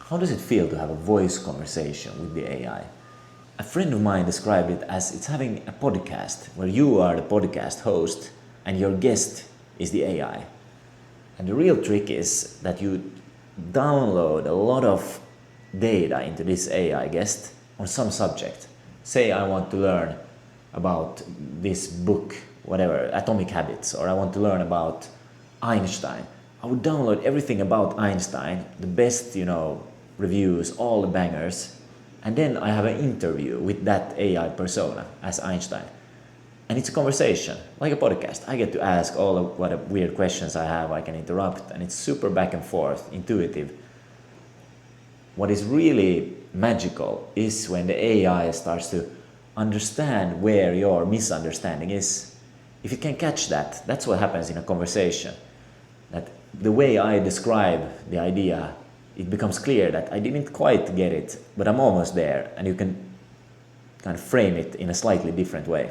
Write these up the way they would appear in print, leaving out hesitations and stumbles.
How does it feel to have a voice conversation with the AI? A friend of mine described it as it's having a podcast where you are the podcast host and your guest is the AI. And the real trick is that you download a lot of data into this AI guest on some subject. Say I want to learn about this book, whatever, Atomic Habits, or I want to learn about Einstein. I would download everything about Einstein, the best, reviews, all the bangers, and then I have an interview with that AI persona as Einstein. And it's a conversation, like a podcast. I get to ask all of what weird questions I have, I can interrupt, and it's super back and forth, intuitive. What is really magical is when the AI starts to understand where your misunderstanding is. If it can catch that, that's what happens in a conversation. That the way I describe the idea, it becomes clear that I didn't quite get it, but I'm almost there, and you can kind of frame it in a slightly different way.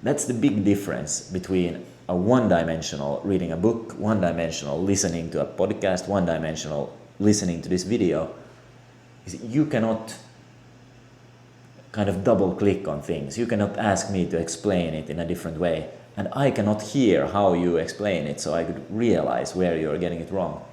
That's the big difference between a one-dimensional reading a book, one-dimensional listening to a podcast, one-dimensional listening to this video. Is you cannot kind of double-click on things. You cannot ask me to explain it in a different way, and I cannot hear how you explain it, so I could realize where you're getting it wrong.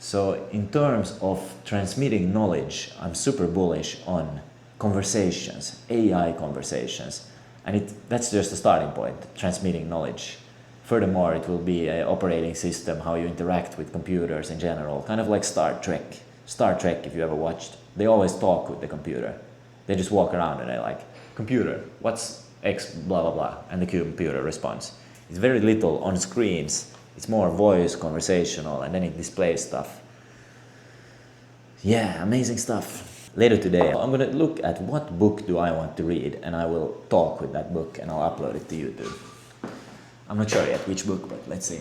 So in terms of transmitting knowledge, I'm super bullish on conversations, AI conversations. And that's just the starting point, transmitting knowledge. Furthermore, it will be an operating system, how you interact with computers in general, kind of like Star Trek. Star Trek, if you ever watched, they always talk with the computer. They just walk around and they're like, computer, what's X, blah, blah, blah, and the computer responds. It's very little on screens. It's more voice, conversational, and then it displays stuff. Yeah, amazing stuff. Later today, I'm gonna look at what book do I want to read, and I will talk with that book and I'll upload it to YouTube. I'm not sure yet which book, but let's see.